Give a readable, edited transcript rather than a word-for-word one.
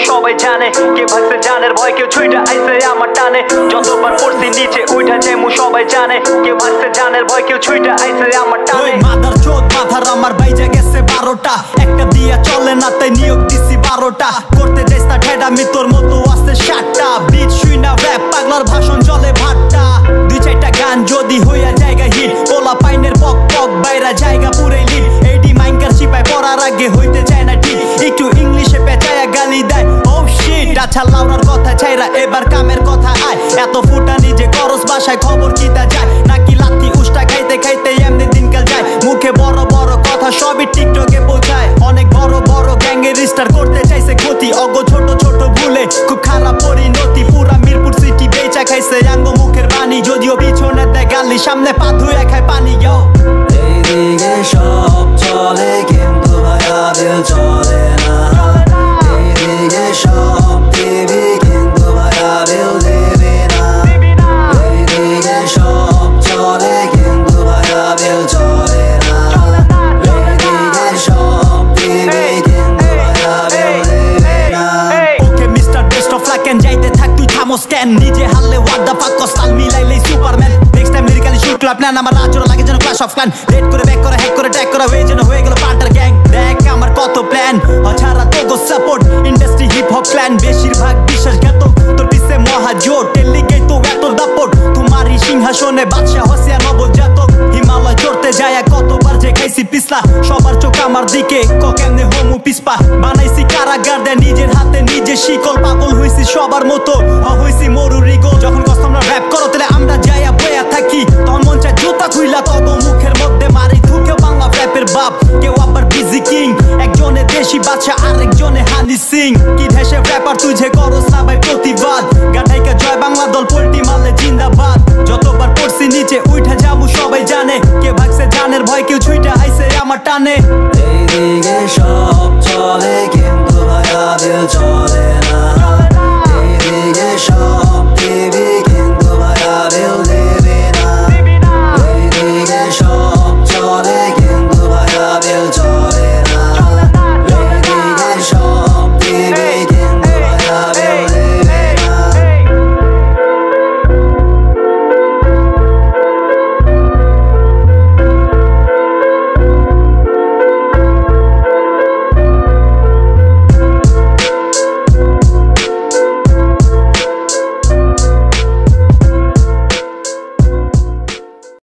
সবাই জানে কে ভাগছে জানের ভয় কেউ ছুইটা আইছে আমার টানে যতবার পড়ছি নিচে উঠা যেমু সবাই জানে কে ভাগছে জানের ভয় কেউ ছুইটা আইছে আমার টানে মাদার চোদ মাথার আমার বাইজা গেছে 12টা একটা দিয়া চলে না তাই নিয়োগ দিছি 12টা করতে যাইস না ঠেডামি তোর মতো আছে 7টা বিট শুই না র‍্যাপ পাগলার ভাষণ চলে ভাট্টা 2-4টা গান যদি হইয়া জায়গা হিট পোলা পাইনের পক পক বাইরা জায়গা পুরাই লিট এইডি মাইনকার চিপায় পড়ার আগে হইতে চায় না ঠিক একটু ইংলিশে পেঁচায়া গালি দেয় ও শিট আচ্ছা লাউরার কথা ছাইরা এবার কামের কথা আয় এত ফুটা নিজে করস বাসায় খবর কিতা যায় নাকি লাথি উষ্টা খাইতে খাইতে এমনি দিনকাল যায় মুখে বড় বড় কথা সবই টিকটকে পৌঁছায় অনেক বড় বড় গ্যাংয়ের স্টার করতে চাইছে ক্ষতি অগ ছোট ছোট ভুলে খুব খারাপ পরিণতি পুরা মিরপুর সিটি বেচা খাইছে আঙ্গ মুখের বাণী যদিও পিছনে দেয় গালি সামনে পা ধুয়ে খায় পানি এইদিকে সব চলে কিন্তু ভাইয়াবিল চলে না এইদিকে সব দিবি কিন্তু ভাইয়াবিল দিবি না এইদিকে সব চলে কিন্তু ভাইয়াবিল চলে না এইদিকে সব দিবি কিন্তু ভাইয়াবিল দিবি না okay mister best of luck and যাইতে থাক তুই থামোস কেন নিজে হারলে হোয়াট দ্য ফাক কস্তাল মিলাইলে superman next time lyrically shoot club plan আমার আচরণ লাগে যেন ক্লাশ অফ ক্ল্যান রেড করে ব্যাক করে হ্যাক করে ট্যাগ করা হয়ে যেন হয়ে গেল পার্টার গ্যাং দেখ আমার কত প্ল্যান অছাড়া তোগো support industry hip hop clan বেশিরভাগ বিশ্বাসঘাত তোর পিছে মহাজোট টেলিগেই তো এত দাপট তোমারই সিংহাসনে বাদশা হসিয়া নবজাতক হিমালয় চড়তে যায় কতবার যে খাইছি পিছলা সবার চোখ আমার দিকে কেমনে হোমু পিসপা বানাইছি কারাগার দেয় নিজের হাতে নিজে শিকল পাগল হইছি সবার মতো হইছি মরুরি গোল যখন কষ্টমরা র‍্যাপ করো তাহলে আমরা যাইয়া বইয়া থাকি তখন মন চায় জুতা খুইলা তত মুখের মধ্যে মারি থুকে বাংলা র‍্যাপের বাপ কেউ আবার বিজি কিং একজনে দেশি বাদশা আরেকজনে হানি সিং কি দেশে র‍্যাপার তুই যে করস না ভাই প্রতিবাদ গাঠাইকা জয় বাংলা দল পোল্টি মারলে জিন্দাবাদ যতবার পড়ছি নিচে উঠা যাবো সবাই জানে কে ভাগছে জানের ভয় কেউ ছুইটা আইছে আমার টানে এইদিকে সব